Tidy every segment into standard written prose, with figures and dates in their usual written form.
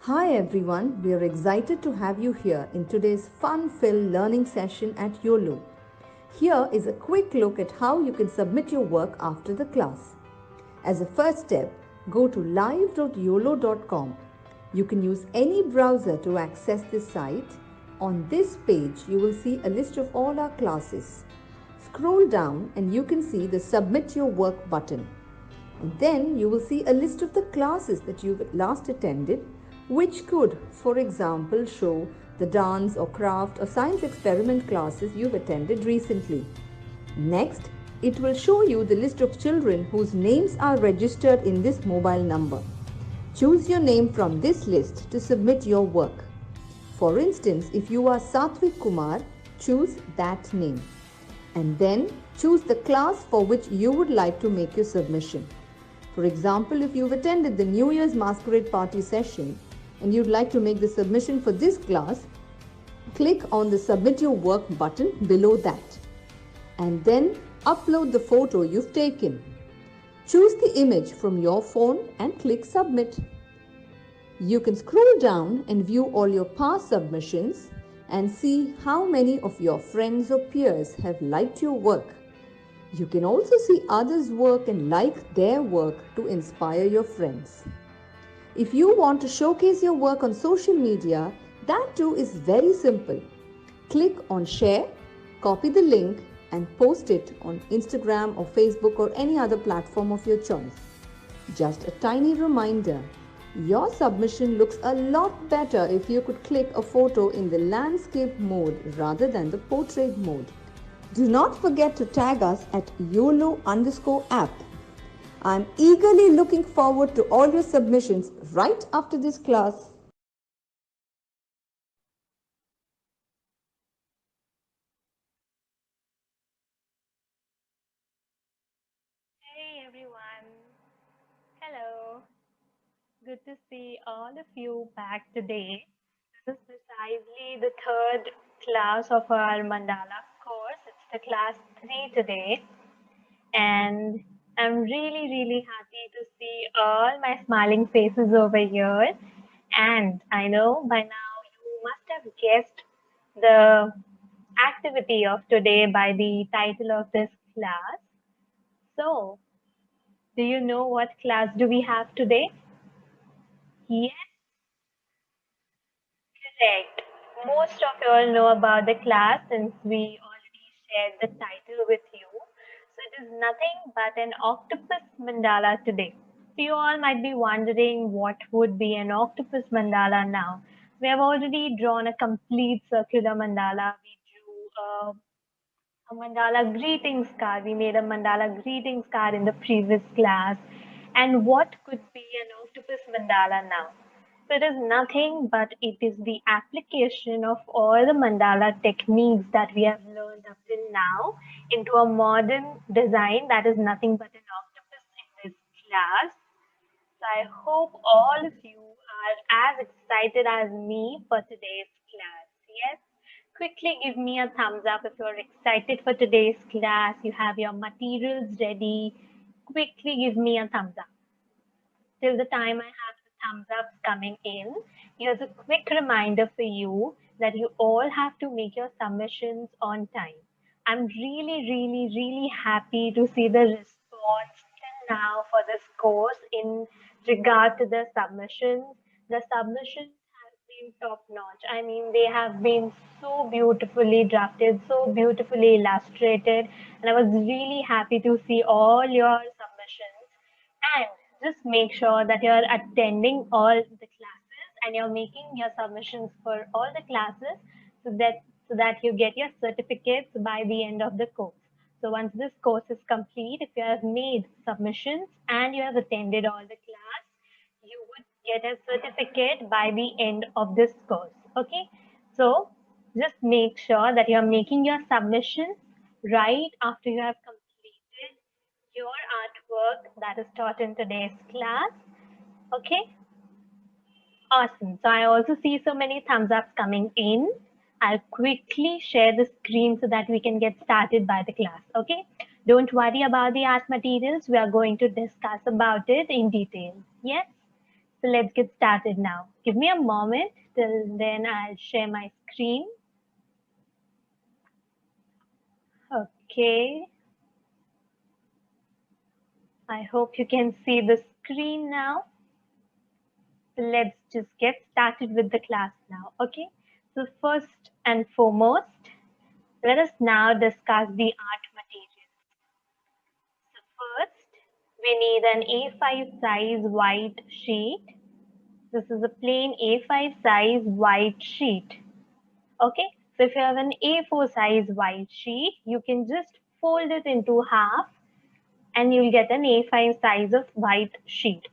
Hi everyone, we are excited to have you here in today's fun-filled learning session at Uolo. Here is a quick look at how you can submit your work after the class. As a first step, go to live.uolo.com. You can use any browser to access this site. On this page, you will see a list of all our classes. Scroll down and you can see the Submit Your Work button. And then you will see a list of the classes that you've last attended, which could, for example, show the dance or craft or science experiment classes you've attended recently. Next, it will show you the list of children whose names are registered in this mobile number. Choose your name from this list to submit your work. For instance, if you are Satvik Kumar, choose that name. And then choose the class for which you would like to make your submission. For example, if you've attended the New Year's Masquerade Party session and you'd like to make the submission for this class, click on the Submit Your Work button below that. And then upload the photo you've taken. Choose the image from your phone and click Submit. You can scroll down and view all your past submissions and see how many of your friends or peers have liked your work. You can also see others' work and like their work to inspire your friends. If you want to showcase your work on social media, that too is very simple. Click on Share, copy the link and post it on Instagram or Facebook or any other platform of your choice. Just a tiny reminder, your submission looks a lot better if you could click a photo in the landscape mode rather than the portrait mode. Do not forget to tag us at YOLO_app. I'm eagerly looking forward to all your submissions right after this class. Hey everyone, hello. Good to see all of you back today. This is precisely the third class of our mandala course. It's the class 3 today, and I'm really happy to see all my smiling faces over here. And I know by now you must have guessed the activity of today by the title of this class. So, do you know what class do we have today? Yes, correct. Most of you all know about the class since we already shared the title with you. So it is nothing but an octopus mandala today. So you all might be wondering what would be an octopus mandala now. We have already drawn a complete circular mandala. We drew a mandala greetings card. We made a mandala greetings card in the previous class. And what could be an octopus mandala now? So it is nothing but it is the application of all the mandala techniques that we have learned up till now into a modern design that is nothing but an octopus in this class. So I hope all of you are as excited as me for today's class. Yes? Quickly give me a thumbs up if you're excited for today's class. You have your materials ready. Quickly give me a thumbs up. Till the time I have the thumbs ups coming in, here's a quick reminder for you that you all have to make your submissions on time. I'm really happy to see the response till now for this course in regard to the submissions. The submissions have been top notch. I mean, they have been so beautifully drafted, so beautifully illustrated, and I was really happy to see all your submissions. And just make sure that you're attending all the classes and you're making your submissions for all the classes so that you get your certificates by the end of the course. So once this course is complete, if you have made submissions and you have attended all the class, you would get a certificate by the end of this course. Okay. So just make sure that you're making your submissions right after you have completed your artwork that is taught in today's class. Okay, awesome. So I also see so many thumbs ups coming in. I'll quickly share the screen so that we can get started by the class. Okay, don't worry about the art materials. We are going to discuss about it in detail. Yes. So let's get started now. Give me a moment, till then I'll share my screen. Okay. I hope you can see the screen now. Let's just get started with the class now. Okay. So first and foremost, let us now discuss the art materials. So first, we need an A5 size white sheet. This is a plain A5 size white sheet. Okay, so if you have an A4 size white sheet, you can just fold it into half and you'll get an A5 size of white sheet.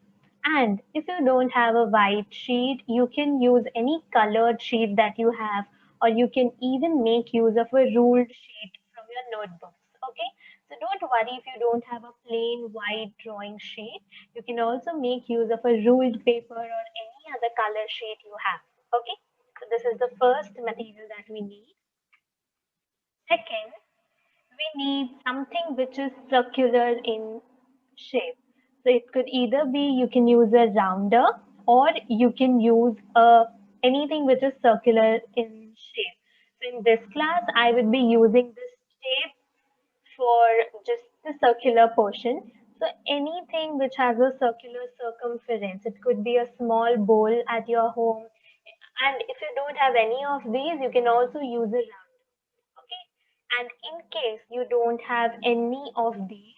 And if you don't have a white sheet, you can use any colored sheet that you have, or you can even make use of a ruled sheet from your notebooks. Okay, so don't worry if you don't have a plain white drawing sheet. You can also make use of a ruled paper or any other color sheet you have. Okay, so this is the first material that we need. Second, we need something which is circular in shape. So it could either be you can use a rounder or you can use anything which is circular in shape. So in this class, I would be using this tape for just the circular portion. So anything which has a circular circumference, it could be a small bowl at your home. And if you don't have any of these, you can also use a rounder. Okay, and in case you don't have any of these,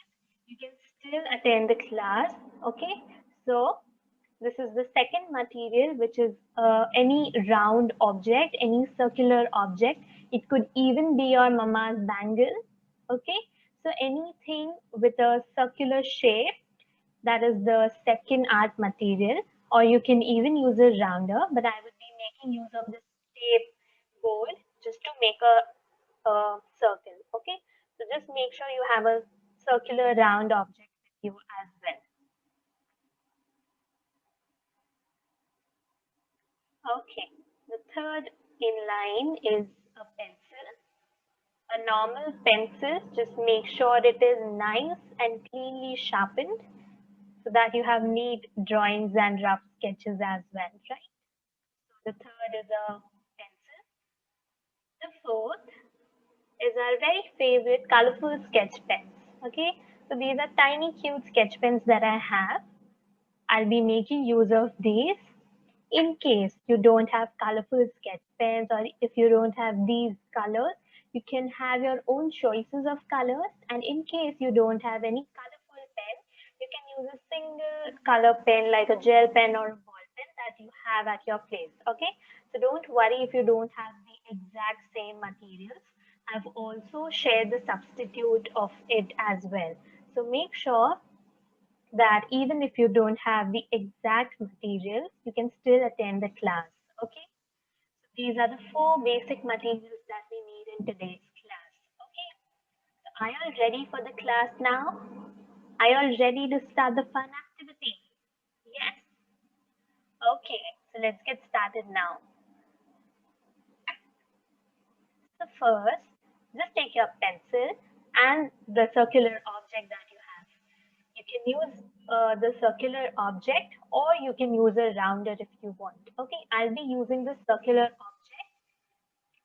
you can still attend the class. Okay, so this is the second material, which is any round object, any circular object. It could even be your mama's bangle. Okay, so anything with a circular shape, that is the second art material, or you can even use a rounder, but I would be making use of this tape bowl just to make a circle. Okay, so just make sure you have a circular round object with you as well. Okay, the third in line is a pencil. A normal pencil, just make sure it is nice and cleanly sharpened so that you have neat drawings and rough sketches as well, right? The third is a pencil. The fourth is our very favorite colorful sketch pens. Okay, so these are tiny cute sketch pens that I have. I'll be making use of these. In case you don't have colorful sketch pens, or if you don't have these colors, you can have your own choices of colors. And in case you don't have any colorful pen, you can use a single color pen like a gel pen or a ball pen that you have at your place. Okay, so don't worry if you don't have the exact same materials. I've also shared the substitute of it as well. So make sure that even if you don't have the exact materials, you can still attend the class. Okay, so these are the four basic materials that we need in today's class. Okay, so are you all ready for the class now? Are you all ready to start the fun activity? Yes. Okay, so let's get started now. So first, just take your pencil and the circular object that you have. You can use the circular object, or you can use a rounder if you want. Okay, I'll be using the circular object,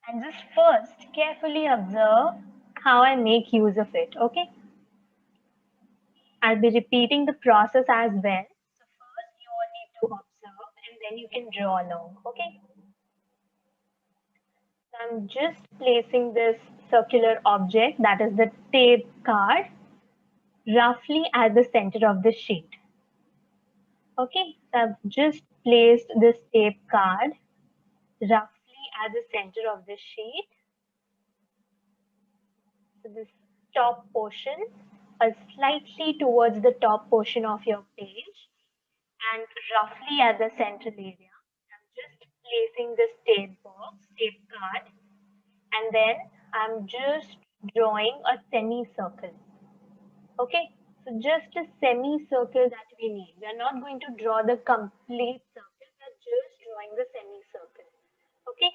and just first carefully observe how I make use of it. Okay, I'll be repeating the process as well. So first you all need to observe and then you can draw along. Okay, so I'm just placing this circular object, that is the tape card, roughly at the center of the sheet. Okay, so I've just placed this tape card roughly at the center of the sheet. So this top portion, slightly towards the top portion of your page, and roughly at the central area. I'm just placing this tape card, and then I'm just drawing a semicircle. Okay, so just a semicircle that we need. We are not going to draw the complete circle, we are just drawing the semicircle. Okay,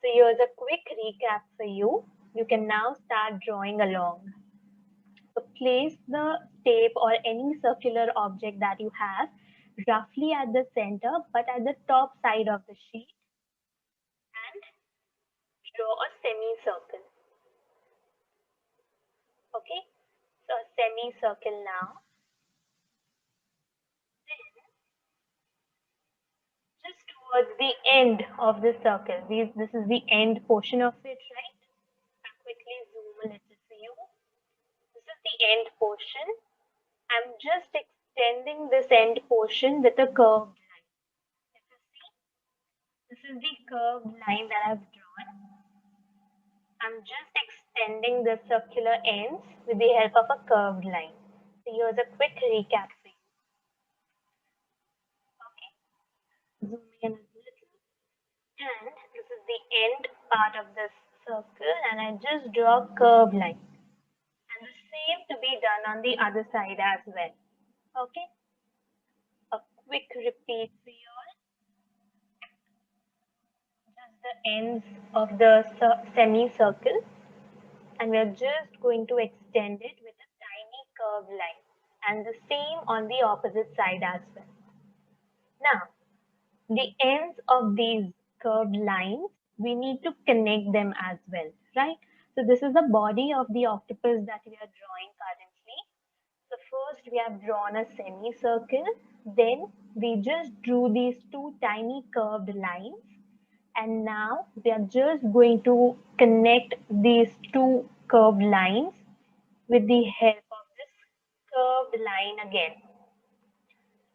so here's a quick recap for you. You can now start drawing along. So place the tape or any circular object that you have roughly at the center, but at the top side of the sheet, and draw a semicircle. Okay, so a semicircle now. Then just towards the end of the circle, this is the end portion of it, right? I'll quickly zoom a little for you. This is the end portion. I'm just extending this end portion with a curved line. If you see, this is the curved line that I've drawn. I'm just extending the circular ends with the help of a curved line. So here's a quick recap for you. Okay, zooming in a little. And this is the end part of this circle, and I just draw a curved line. And the same to be done on the other side as well. Okay, a quick repeat for you all. Just the ends of the semicircle, and we are just going to extend it with a tiny curved line, and the same on the opposite side as well. Now, the ends of these curved lines, we need to connect them as well, right? So this is the body of the octopus that we are drawing currently. So first we have drawn a semicircle, then we just drew these two tiny curved lines, and now we are just going to connect these two curved lines with the help of this curved line again.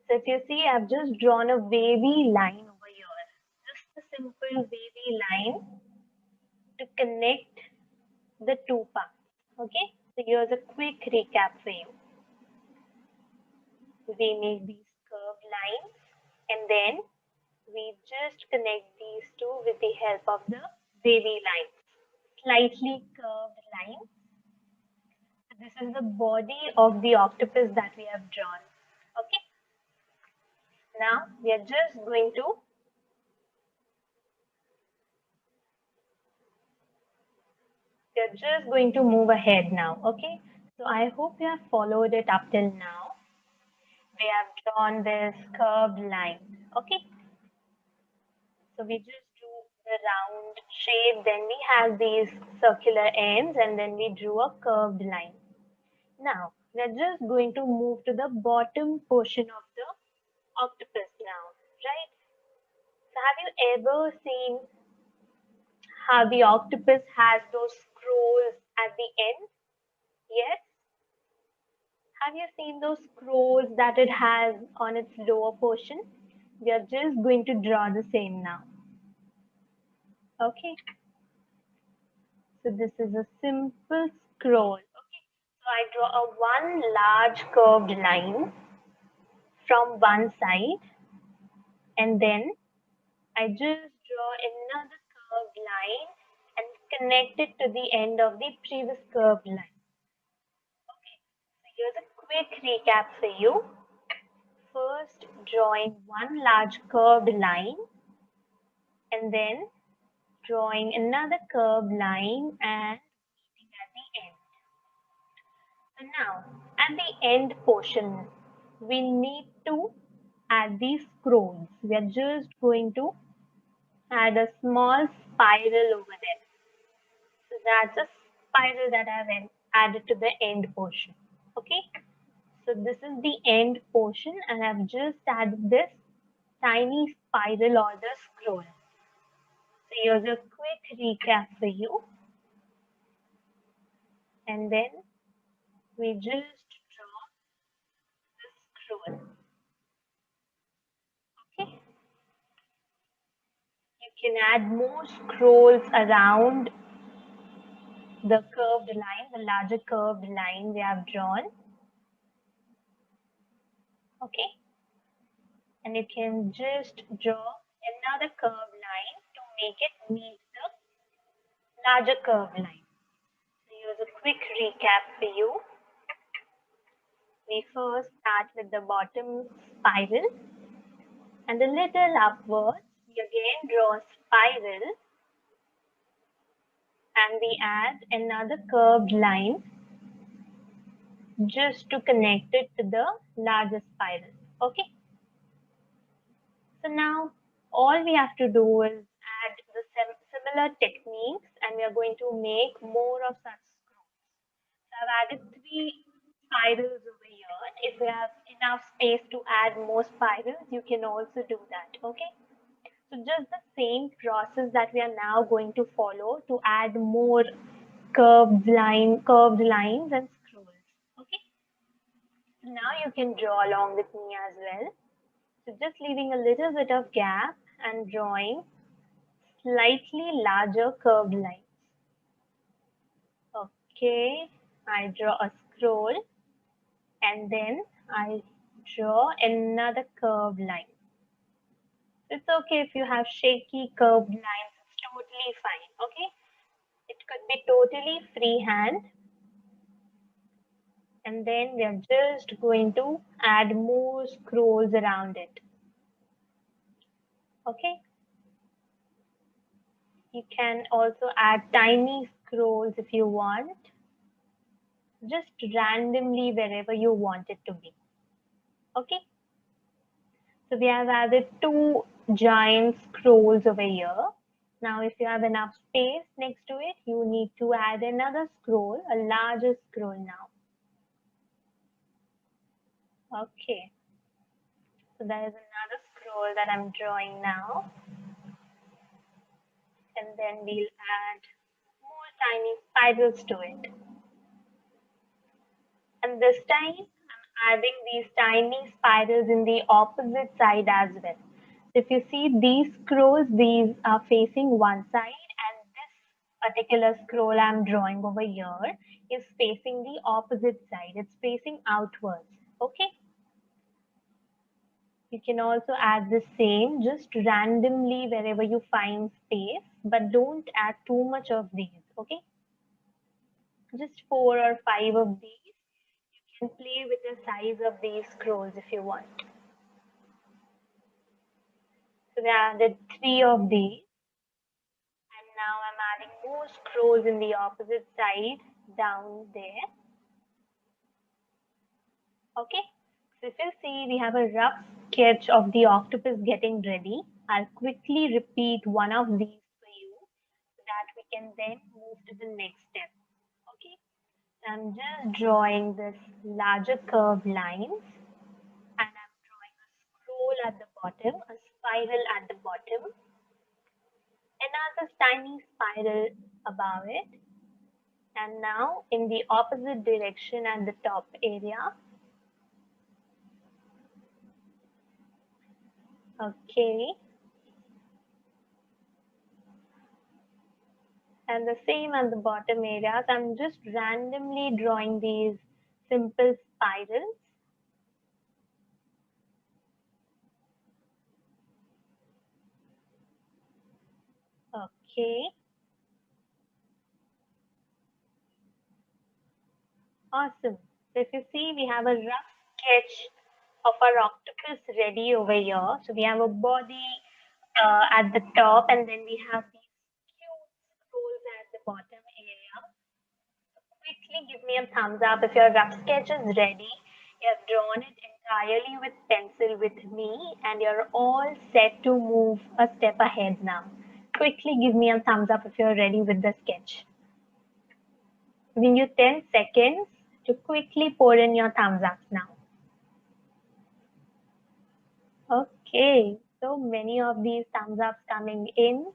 So if you see, I've just drawn a wavy line over here. Just a simple wavy line to connect the two parts. Okay, so here's a quick recap for you. We make these curved lines, and then we just connect these two with the help of the wavy lines. Slightly curved lines. This is the body of the octopus that we have drawn. Okay, now we are just going to move ahead now. Okay, so I hope you have followed it up till now. We have drawn this curved line. Okay, so we just do the round shape, then we have these circular ends, and then we drew a curved line. Now we're just going to move to the bottom portion of the octopus now, right? So have you ever seen how the octopus has those scrolls at the end? Yes? Have you seen those scrolls that it has on its lower portion? We are just going to draw the same now. Okay. So this is a simple scroll. Okay. So I draw a one large curved line from one side, and then I just draw another curved line and connect it to the end of the previous curved line. Okay, so here's a quick recap for you. First, drawing one large curved line, and then drawing another curved line and meeting at the end. So now, at the end portion, we need to add these scrolls. We are just going to add a small spiral over there. So that's a spiral that I've added to the end portion. Okay. So this is the end portion, and I've just added this tiny spiral or the scroll. So here's a quick recap for you. And then we just draw the scroll. Okay. You can add more scrolls around the curved line, the larger curved line we have drawn. Okay. And you can just draw another curved line to make it meet the larger curved line. So here's a quick recap for you. We first start with the bottom spiral, and a little upwards we again draw a spiral, and we add another curved line just to connect it to the larger spiral. Okay, So now all we have to do is add the similar techniques, and we are going to make more of such scrolls. So I've added three spirals over here. If you have enough space to add more spirals, you can also do that. Okay. So just the same process that we are now going to follow to add more curved lines and scrolls. Okay. So now you can draw along with me as well. So just leaving a little bit of gap and drawing slightly larger curved lines. Okay, I draw a scroll and then I draw another curved line. It's okay if you have shaky curved lines, it's totally fine. Okay, it could be totally freehand, and then we are just going to add more scrolls around it. Okay, you can also add tiny scrolls if you want, just randomly wherever you want it to be. Okay, so we have added two giant scrolls over here. Now if you have enough space next to it, you need to add another scroll, a larger scroll now. Okay, so there is another scroll that I'm drawing now, and then we'll add more tiny spirals to it. And this time I'm adding these tiny spirals in the opposite side as well. So if you see these scrolls, these are facing one side, and this particular scroll I'm drawing over here is facing the opposite side. It's facing outwards. Okay. You can also add the same just randomly wherever you find space, but don't add too much of these. Okay. Just 4 or 5 of these. You can play with the size of these scrolls if you want. So we added 3 of these, and now I'm adding more scrolls in the opposite side down there. Okay, so if you see, we have a rough sketch of the octopus getting ready. I'll quickly repeat one of these for you so that we can then move to the next step. Okay, I'm just drawing this larger curved lines, and I'm drawing a scroll at the bottom, a spiral at the bottom, another tiny spiral above it, and now in the opposite direction at the top area. Okay, and the same at the bottom areas. I'm just randomly drawing these simple spirals. Okay, awesome. So if you see, we have a rough sketch of our octopus ready over here. So we have a body at the top, and then we have these cute scrolls at the bottom area. Quickly give me a thumbs up if your rough sketch is ready. You have drawn it entirely with pencil with me, and you're all set to move a step ahead now. Quickly give me a thumbs up if you're ready with the sketch. Giving you 10 seconds to quickly pour in your thumbs ups now. Okay, so many of these thumbs ups coming in,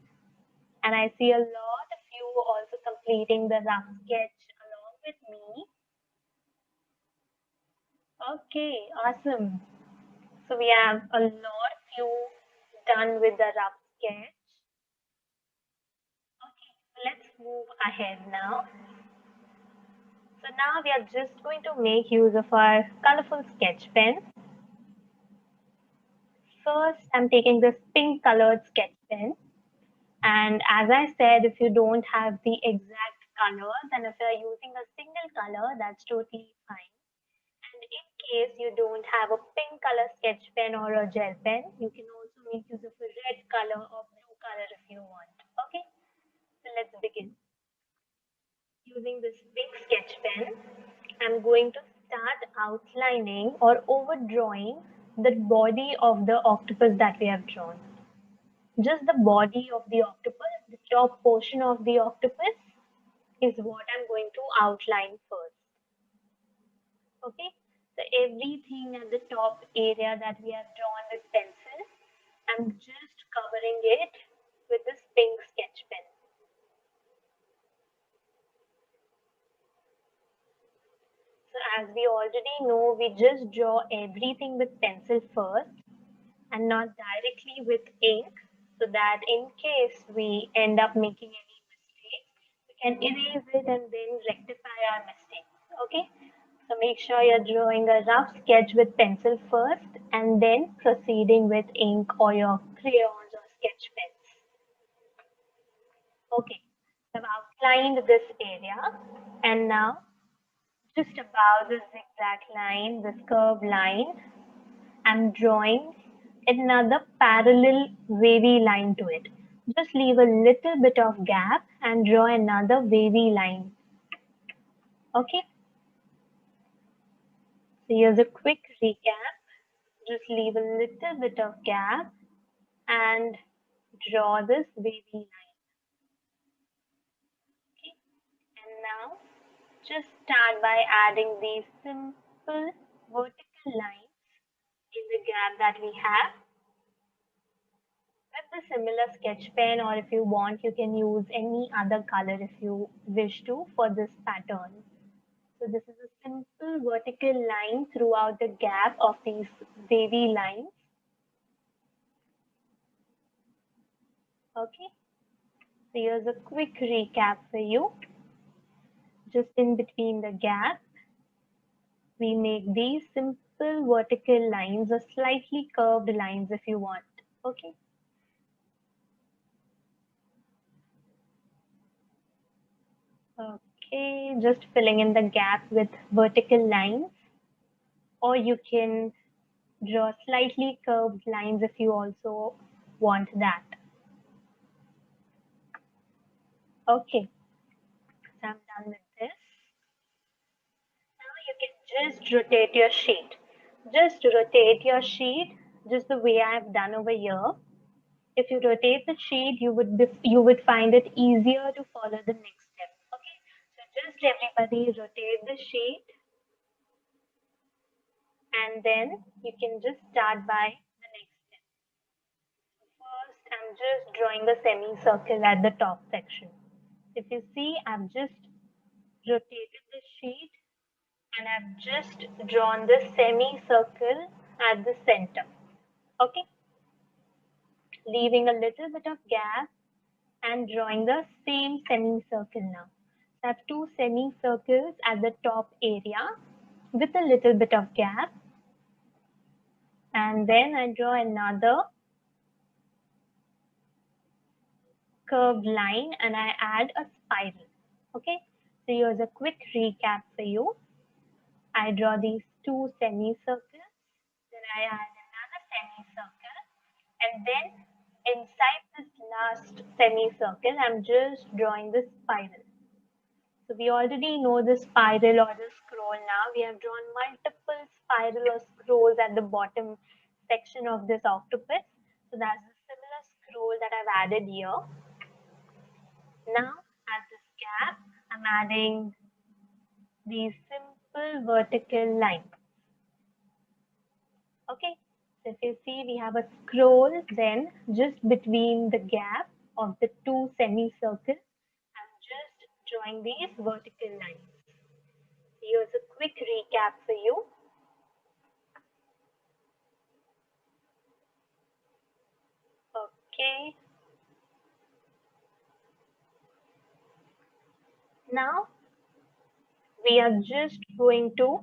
and I see a lot of you also completing the rough sketch along with me. Okay, awesome. So we have a lot few done with the rough sketch. Okay, so let's move ahead now. So now we are just going to make use of our colorful sketch pen. First, I'm taking this pink colored sketch pen. And as I said, if you don't have the exact color, then if you're using a single color, that's totally fine. And in case you don't have a pink color sketch pen or a gel pen, you can also make use of a red color or blue color if you want. Okay, so let's begin. Using this big sketch pen, I'm going to start outlining or overdrawing the body of the octopus that we have drawn. Just the body of the octopus, the top portion of the octopus is what I'm going to outline first. Okay, so everything at the top area that we have drawn with pencil, I'm just covering it with this pink sketch pen. So as we already know, we just draw everything with pencil first and not directly with ink, so that in case we end up making any mistakes, we can erase it and then rectify our mistakes. Okay, so make sure you're drawing a rough sketch with pencil first and then proceeding with ink or your crayons or sketch pens. Okay, so I've outlined this area, and now just above this zigzag line, this curved line, I'm drawing another parallel wavy line to it. Just leave a little bit of gap and draw another wavy line. Okay, so here's a quick recap. Just leave a little bit of gap and draw this wavy line. Okay, and now just start by adding these simple vertical lines in the gap that we have with the similar sketch pen, or if you want you can use any other color if you wish to for this pattern. So this is a simple vertical line throughout the gap of these wavy lines. Okay, so here's a quick recap for you. Just in between the gap, we make these simple vertical lines or slightly curved lines if you want. Okay, okay, just filling in the gap with vertical lines, or you can draw slightly curved lines if you also want that. Okay, so I'm done with this. Now you can just rotate your sheet. Just rotate your sheet just the way I have done over here. If you rotate the sheet, you would find it easier to follow the next step. Okay, so just everybody rotate the sheet, and then you can just start by the next step. First, I'm just drawing a semicircle at the top section. If you see, I've just rotated the sheet and I've just drawn the semicircle at the center. Okay, leaving a little bit of gap and drawing the same semicircle now. So I have two semicircles at the top area with a little bit of gap, and then I draw another curved line and I add a spiral. Okay, so here's a quick recap for you. I draw these two semicircles, then I add another semicircle, and then inside this last semicircle, I'm just drawing the spiral. So we already know the spiral or the scroll now. We have drawn multiple spiral or scrolls at the bottom section of this octopus. So that's the similar scroll that I've added here. Now at this gap, I'm adding these simple vertical lines. Okay, so if you see we have a scroll, then just between the gap of the two semicircles, I'm just drawing these vertical lines. Here's a quick recap for you. Okay. Now we are just going to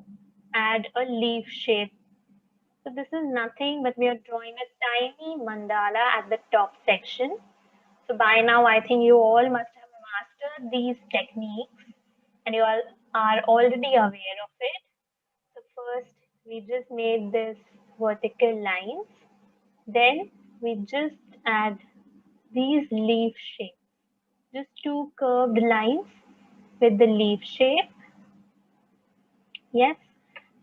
add a leaf shape. So this is nothing but we are drawing a tiny mandala at the top section. So by now I think you all must have mastered these techniques and you all are already aware of it. So first we just made this vertical lines. Then we just add these leaf shapes. Just two curved lines with the leaf shape. Yes.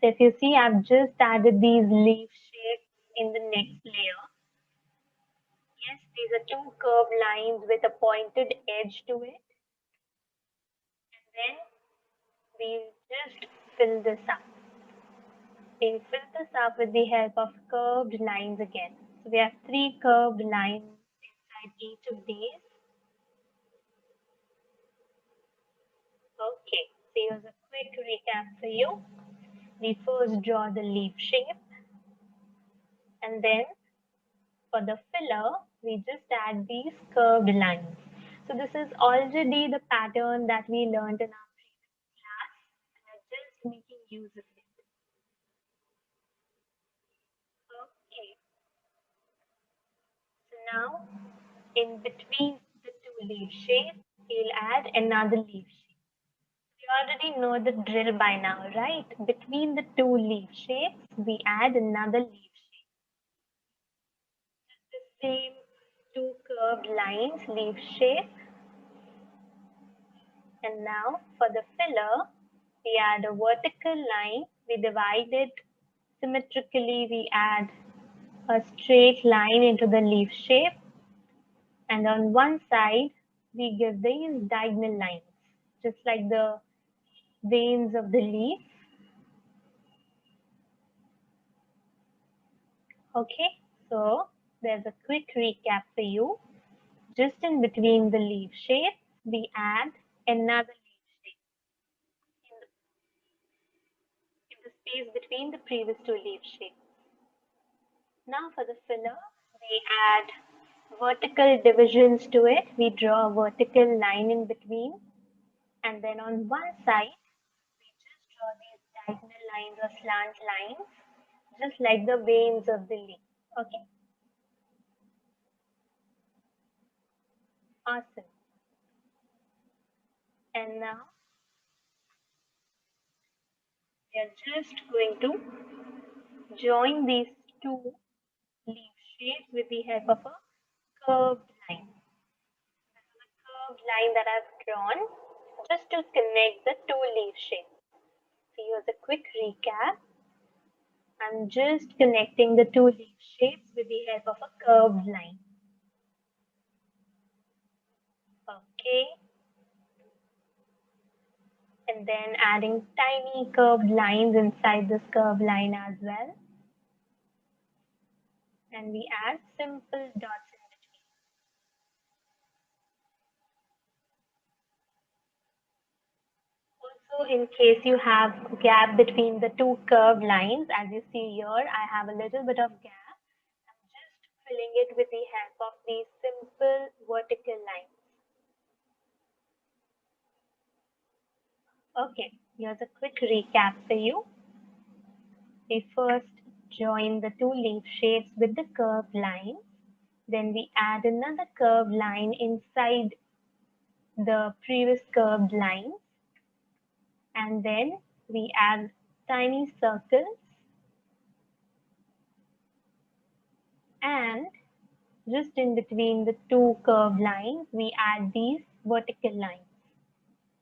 So if you see, I've just added these leaf shapes in the next layer. Yes, these are two curved lines with a pointed edge to it. And then we just fill this up. We fill this up with the help of curved lines again. So we have three curved lines inside each of these. Okay, so here's a quick recap for you. We first draw the leaf shape, and then for the filler, we just add these curved lines. So this is already the pattern that we learned in our previous class, and I'm just making use of it. Okay, so now in between the two leaf shapes, we'll add another leaf shape. You already know the drill by now, right? Between the two leaf shapes, we add another leaf shape. Just the same two curved lines, leaf shape. And now for the filler, we add a vertical line. We divide it symmetrically. We add a straight line into the leaf shape. And on one side, we give these diagonal lines, just like the veins of the leaf. Okay, so there's a quick recap for you. Just in between the leaf shape, we add another leaf shape in the space between the previous two leaf shapes. Now for the filler, we add vertical divisions to it. We draw a vertical line in between, and then on one side, we just draw these diagonal lines or slant lines, just like the veins of the leaf. Okay, awesome. And now we are just going to join these two leaf shapes with the help of a curved line. This is a curved line that I've drawn just to connect the two leaf shapes. So here's a quick recap. I'm just connecting the two leaf shapes with the help of a curved line. Okay. And then adding tiny curved lines inside this curved line as well. And we add simple dots in between. Also, in case you have gap between the two curved lines, as you see here, I have a little bit of gap. I'm just filling it with the help of these simple vertical lines. Okay, here's a quick recap for you. We first join the two leaf shapes with the curved line. Then we add another curved line inside the previous curved line. And then we add tiny circles. And just in between the two curved lines, we add these vertical lines.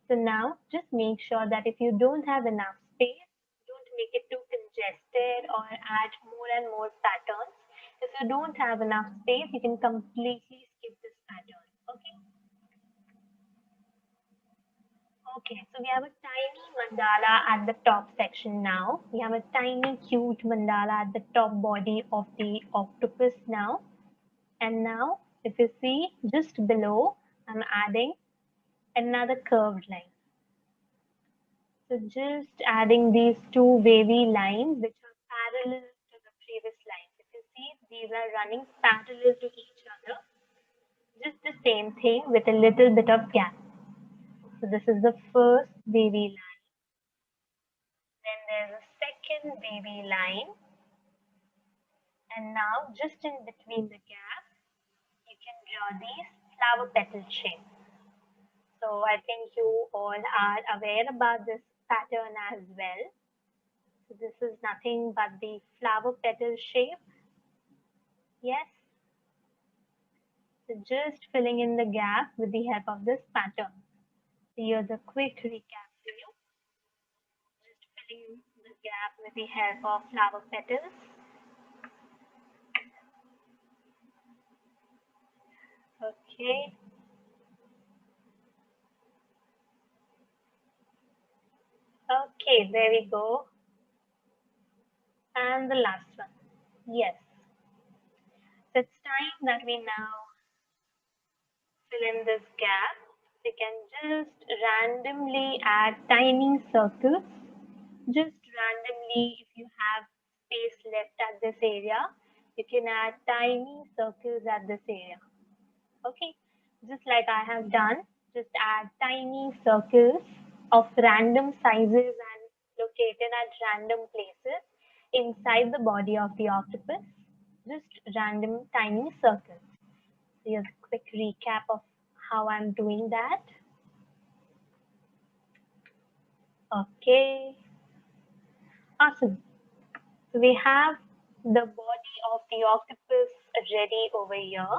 So now just make sure that if you don't have enough space, don't make it too congested or add more and more patterns. If you don't have enough space, you can completely skip this pattern. Okay. Okay, so we have a tiny mandala at the top section now. We have a tiny cute mandala at the top body of the octopus now. And now, if you see just below, I'm adding another curved line. So just adding these two wavy lines which are parallel to the previous lines. If you see, these are running parallel to each other. Just the same thing with a little bit of gap. So this is the first wavy line. Then there's a second wavy line. And now just in between the gap, you can draw these flower petal shapes. So I think you all are aware about this pattern as well. So this is nothing but the flower petal shape. Yes. So just filling in the gap with the help of this pattern. So here's a quick recap for you. Just filling in the gap with the help of flower petals. Okay. Okay, there we go. And the last one. Yes. So it's time that we now fill in this gap. We can just randomly add tiny circles. Just randomly, if you have space left at this area, you can add tiny circles at this area. Okay, just like I have done, just add tiny circles of random sizes and located at random places inside the body of the octopus. Just random tiny circles. So here's a quick recap of how I'm doing that. Okay, awesome. So we have the body of the octopus ready over here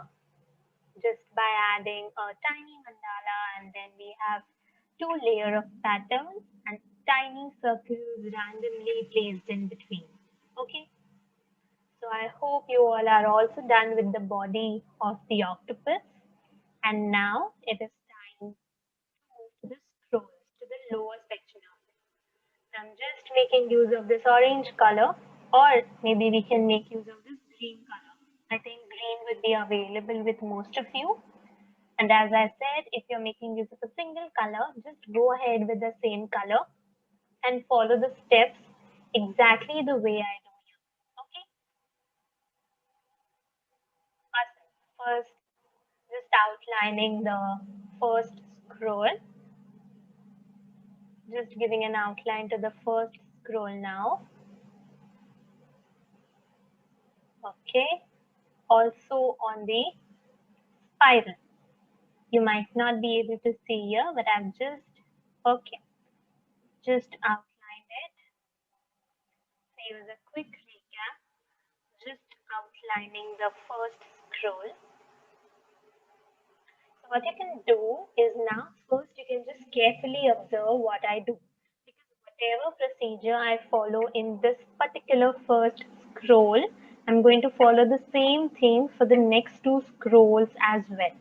just by adding a tiny mandala, and then we have two layers of patterns and tiny circles randomly placed in between. Okay, so I hope you all are also done with the body of the octopus, and now it is time to move to the scrolls, to the lower section of it. I'm just making use of this orange color, or maybe we can make use of this green color. I think green would be available with most of you. And as I said, if you're making use of a single color, just go ahead with the same color and follow the steps exactly the way I do here. Okay? First, just outlining the first scroll, just giving an outline to the first scroll now. Okay? Also on the spiral. You might not be able to see here, but I've okay, just outlined it. So here's a quick recap, just outlining the first scroll. So what you can do is now first you can just carefully observe what I do. Because whatever procedure I follow in this particular first scroll, I'm going to follow the same thing for the next two scrolls as well.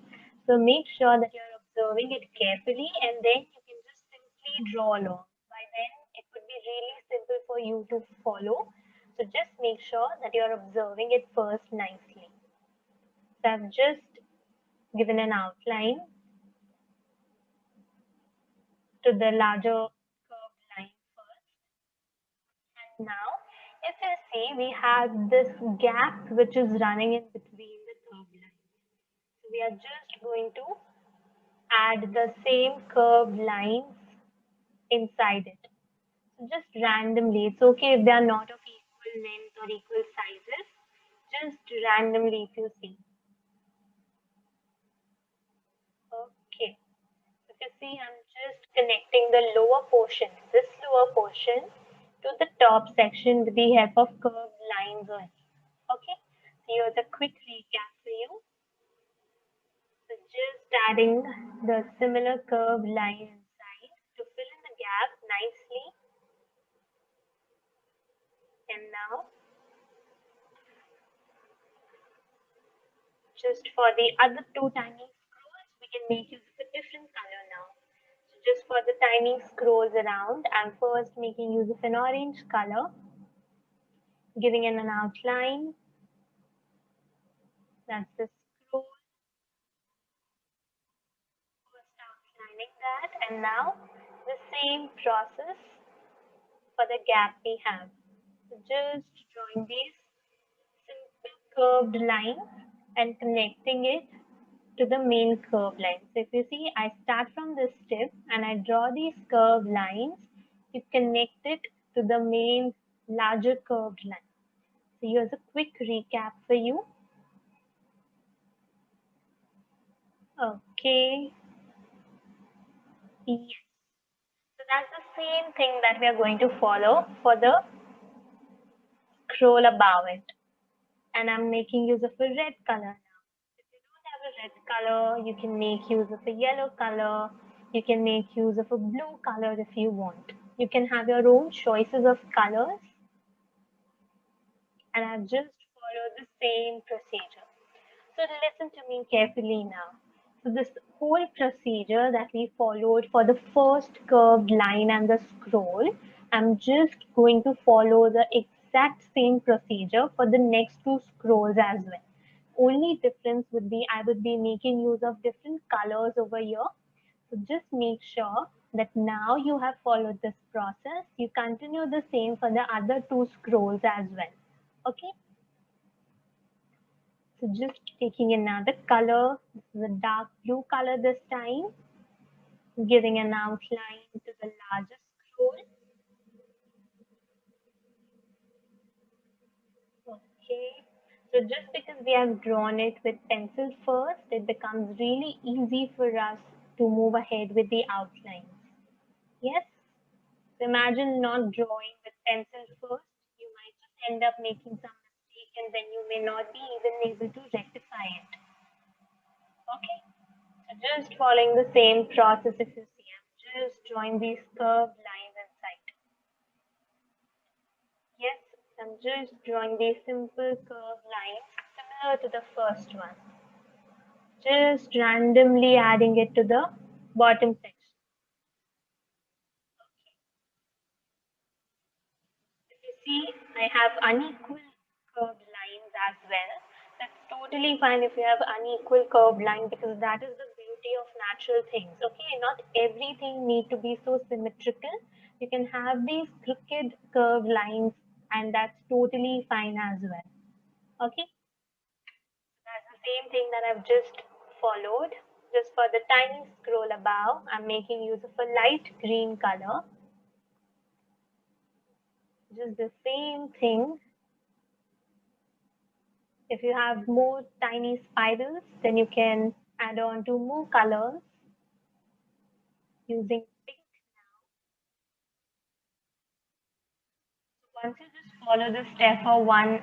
So make sure that you're observing it carefully, and then you can just simply draw along. By then it would be really simple for you to follow. So just make sure that you're observing it first nicely. So I've just given an outline to the larger curved line first. And now, if you see, we have this gap which is running in between the curved lines. So we are just going to add the same curved lines inside it. So just randomly, it's okay if they are not of equal length or equal sizes. Just randomly if you see. Okay. If you see, I'm just connecting the lower portion, this lower portion, to the top section with the help of curved lines on it. Okay, so here's a quick recap for you. So just adding the similar curved line inside to fill in the gap nicely. And now, just for the other two tiny scrolls, we can make use of a different color now. So just for the tiny scrolls around, I'm first making use of an orange color, giving in an outline. That's the scroll, first outlining that, and now the same process for the gap we have. So just drawing these simple curved lines and connecting it to the main curved line. So if you see, I start from this tip and I draw these curved lines to connect it to the main larger curved line. So here's a quick recap for you. Okay. Yes. So that's the same thing that we are going to follow for the scroll above it. And I'm making use of a red color now. If you don't have a red color, you can make use of a yellow color. You can make use of a blue color if you want. You can have your own choices of colors. And I've just followed the same procedure. So listen to me carefully now. So this whole procedure that we followed for the first curved line and the scroll, I'm just going to follow the exact same procedure for the next two scrolls as well. Only difference would be I would be making use of different colors over here. So just make sure that now you have followed this process. You continue the same for the other two scrolls as well. Okay. So just taking another color. This is a dark blue color this time. Giving an outline to the larger scroll. Okay. So just because we have drawn it with pencil first, it becomes really easy for us to move ahead with the outlines. Yes? So imagine not drawing with pencil first. You might just end up making some mistake and then you may not be even able to rectify it. Okay? So just following the same process if you see. I'm just drawing these curved lines inside. Yes, I'm just drawing these simple curved lines similar to the first one. Just randomly adding it to the bottom section. If you see, I have unequal curved lines as well. That's totally fine if you have unequal curved line because that is the beauty of natural things. Okay, not everything need to be so symmetrical. You can have these crooked curved lines and that's totally fine as well. Okay. That's the same thing that I've just followed. Just for the tiny scroll above, I'm making use of a light green color. Just the same thing. If you have more tiny spirals, then you can add on to more colors using pink. Once you just follow the step for one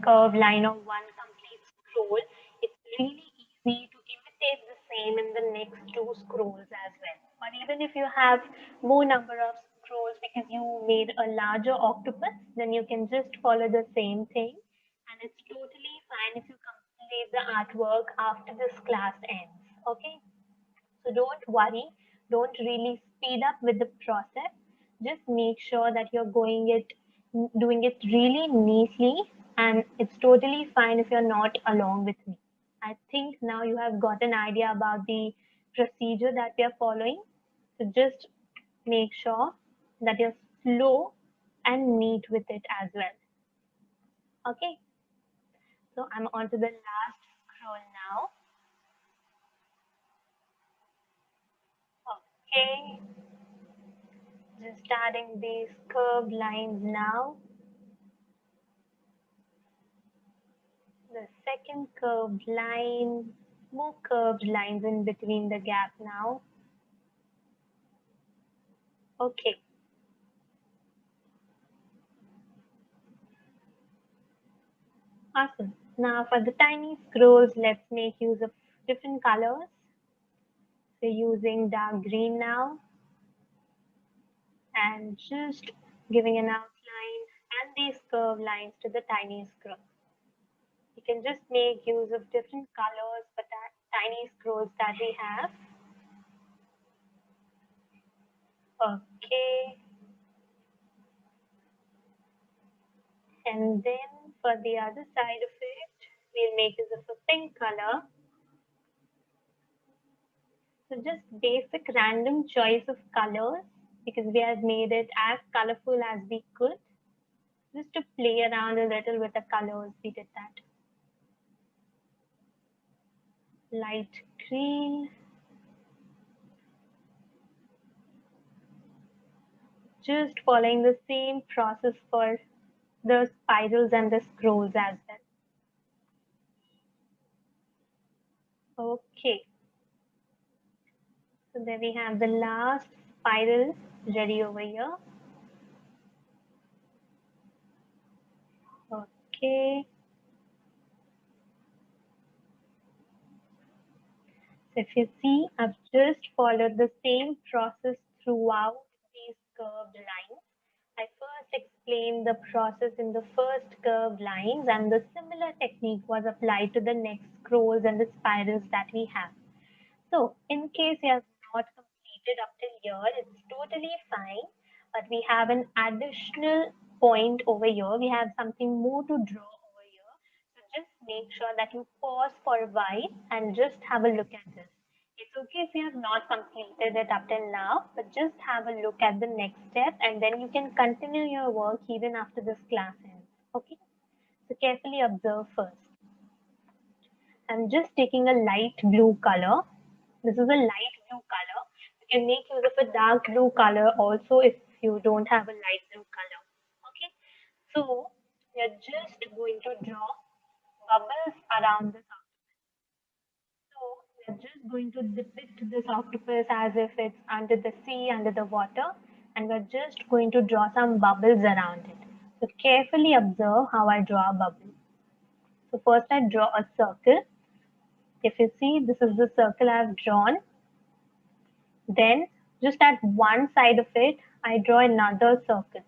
curved line or one complete scroll, it's really easy to imitate the same in the next two scrolls as well. Or even if you have more number of scrolls because you made a larger octopus, then you can just follow the same thing. And it's totally fine if you complete the artwork after this class ends. Okay? So don't worry, don't really speed up with the process. Just make sure that you're doing it really neatly, and it's totally fine if you're not along with me. I think now you have got an idea about the procedure that we are following. So just make sure that you're slow and neat with it as well. Okay, so I'm on to the last scroll now. Okay, just adding these curved lines now. The second curved line, more curved lines in between the gap now. Okay, awesome. Now for the tiny scrolls, let's make use of different colors. So using dark green now and just giving an outline and these curved lines to the tiny scroll. You can just make use of different colors for that tiny scrolls that we have. Okay, and then for the other side of it, we'll make use of a pink color. So just basic random choice of colors because we have made it as colorful as we could. Just to play around a little with the colors, we did that. Light green. Just following the same process for the spirals and the scrolls as well. Okay. So there we have the last spiral ready over here. Okay. So if you see, I've just followed the same process throughout these curved lines. I first explained the process in the first curved lines and the similar technique was applied to the next scrolls and the spirals that we have. So, in case you have not completed up till here, it's totally fine. But we have an additional point over here. We have something more to draw over here. So just make sure that you pause for a while and just have a look at this. It's okay if you have not completed it up till now, but just have a look at the next step and then you can continue your work even after this class ends. Okay? So carefully observe first. I'm just taking a light blue color. This is a light blue color. You can make use of a dark blue color also if you don't have a light blue color. Okay. So we are just going to draw bubbles around this octopus. So we are just going to depict this octopus as if it's under the sea, under the water, and we're just going to draw some bubbles around it. So carefully observe how I draw a bubble. So first I draw a circle. If you see, this is the circle I've drawn. Then just at one side of it, I draw another circle.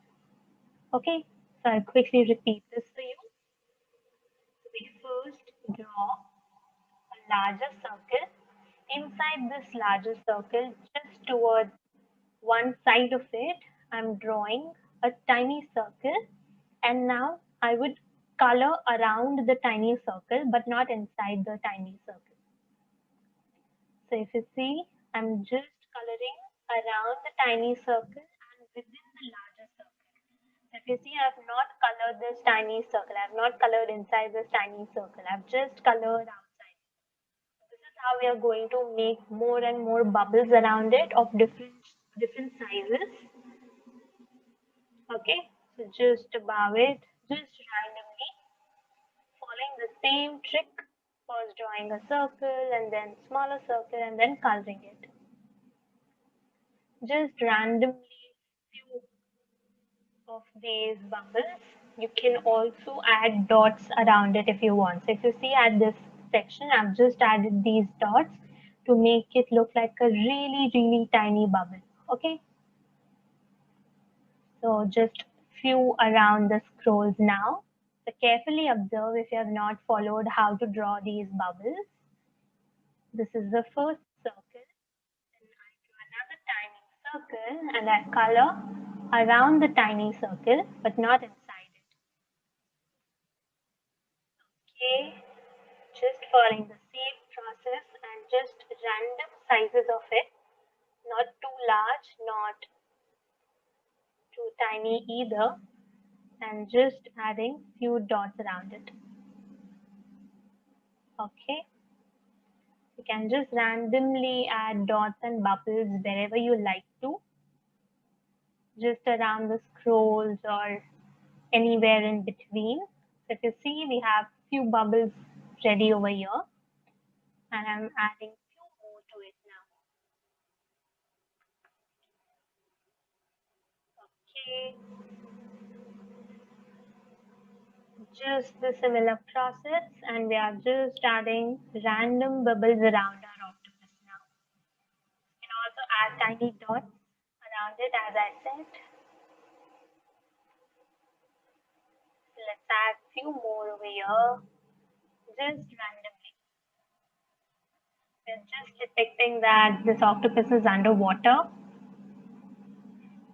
Okay, so I'll quickly repeat this for you. We first draw a larger circle. Inside this larger circle, just towards one side of it, I'm drawing a tiny circle. And now I would color around the tiny circle, but not inside the tiny circle. So if you see, I'm just coloring around the tiny circle and within the larger circle. So if you see, I have not colored this tiny circle. I have not colored inside this tiny circle. I've just colored outside. This is how we are going to make more and more bubbles around it of different sizes. Okay, so just above it, just randomly following the same trick. First drawing a circle and then smaller circle and then coloring it. Just randomly few of these bubbles. You can also add dots around it if you want. So if you see at this section, I've just added these dots to make it look like a really tiny bubble. Okay, so just few around the scrolls now. So carefully observe if you have not followed how to draw these bubbles. This is the first circle. Then I draw another tiny circle and I color around the tiny circle but not inside it. Okay, just following the same process and just random sizes of it, not too large, not too tiny either, and just adding few dots around it. Okay, you can just randomly add dots and bubbles wherever you like to, just around the scrolls or anywhere in between. So if you see, we have few bubbles ready over here and I'm adding few more to it now. Okay, just the similar process and we are just adding random bubbles around our octopus now. You can also add tiny dots around it as I said. Let's add few more over here, just randomly. We're just depicting that this octopus is underwater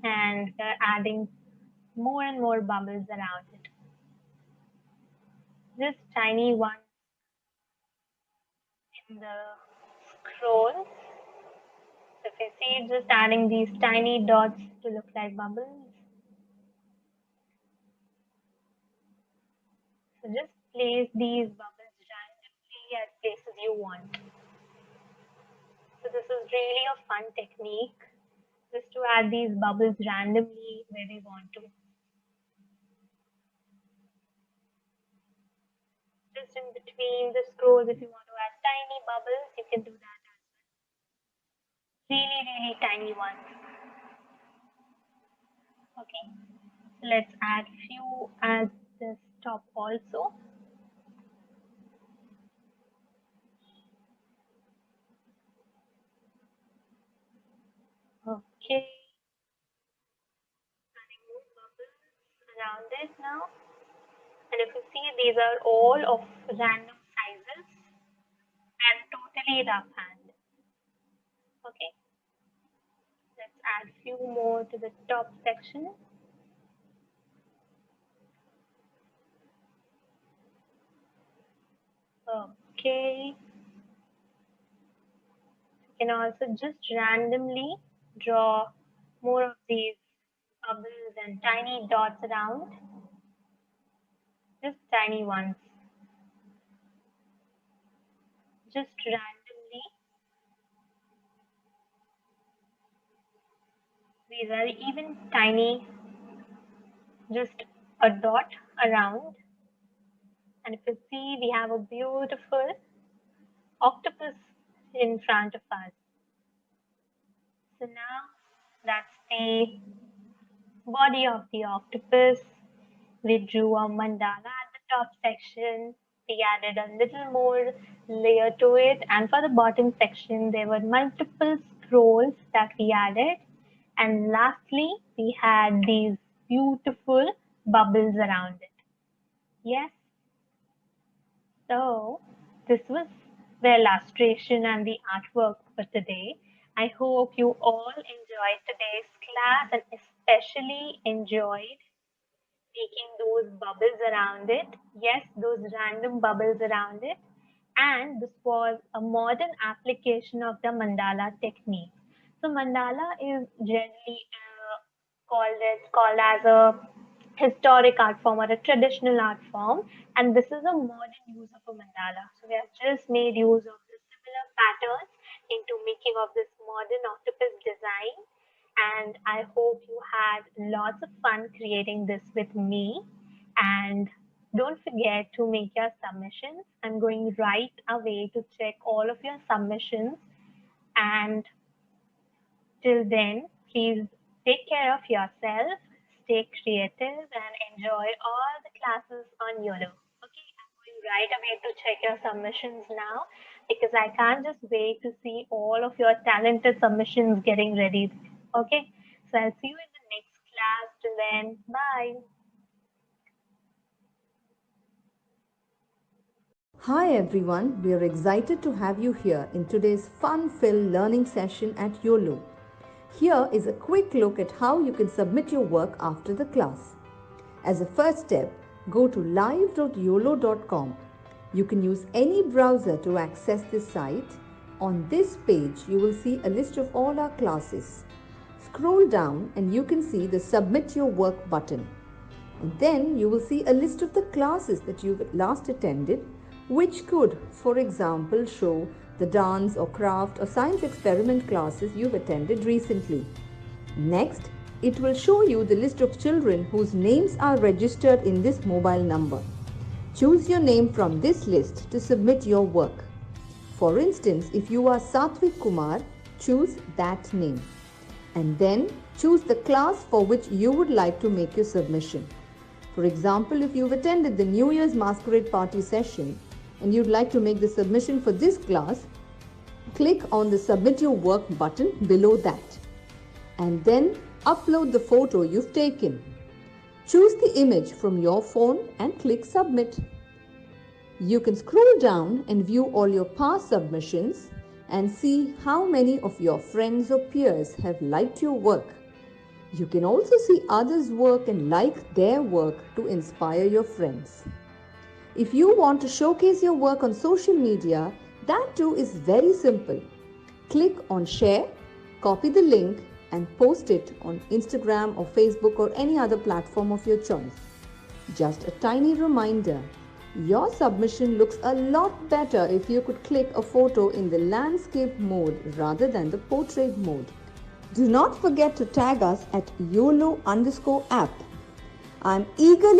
and we're adding more and more bubbles around it. Just tiny ones in the scroll. So if you see, just adding these tiny dots to look like bubbles. So just place these bubbles randomly at places you want. So this is really a fun technique, just to add these bubbles randomly where we want to. Just in between the scrolls, if you want to add tiny bubbles, you can do that as well. Really tiny ones. Okay, so let's add few at this top also. Okay, adding more bubbles around it now. And if you see, these are all of random sizes and totally rough hand. add few more to the top section. Okay. You can also just randomly draw more of these bubbles and tiny dots around, just tiny ones, just randomly. These are even tiny, just a dot around. And if you see, we have a beautiful octopus in front of us. So now that's the body of the octopus. We drew a mandala at the top section. We added a little more layer to it. And for the bottom section, there were multiple scrolls that we added. And lastly, we had these beautiful bubbles around it. Yes, so this was the illustration and the artwork for today. I hope you all enjoyed today's class and especially enjoyed making those bubbles around it. Yes, those random bubbles around it. And this was a modern application of the mandala technique. So mandala is generally called as a historic art form or a traditional art form, and this is a modern use of a mandala. So we have just made use of the similar patterns into making of this modern octopus design, and I hope you had lots of fun creating this with me. And don't forget to make your submissions. I'm going right away to check all of your submissions. And till then, please take care of yourself, stay creative, and enjoy all the classes on Uolo. Okay, I'm going right away to check your submissions now because I can't just wait to see all of your talented submissions getting ready. Okay, so I'll see you in the next class. Till then, bye. Hi everyone, we are excited to have you here in today's fun-filled learning session at Uolo. Here is a quick look at how you can submit your work after the class. As a first step, go to live.uolo.com. You can use any browser to access this site. On this page, you will see a list of all our classes. Scroll down and you can see the Submit Your Work button. And then you will see a list of the classes that you've last attended, which could, for example, show the dance or craft or science experiment classes you've attended recently. Next, it will show you the list of children whose names are registered in this mobile number. Choose your name from this list to submit your work. For instance, if you are Satvik Kumar, choose that name. And then choose the class for which you would like to make your submission. For example, if you've attended the New Year's Masquerade Party session and you'd like to make the submission for this class, click on the Submit Your Work button below that. And then upload the photo you've taken. Choose the image from your phone and click Submit. You can scroll down and view all your past submissions and see how many of your friends or peers have liked your work. You can also see others' work and like their work to inspire your friends. If you want to showcase your work on social media, that too is very simple. Click on Share, copy the link and post it on Instagram or Facebook or any other platform of your choice. Just a tiny reminder, your submission looks a lot better if you could click a photo in the landscape mode rather than the portrait mode. Do not forget to tag us at Uolo_app. I'm eagerly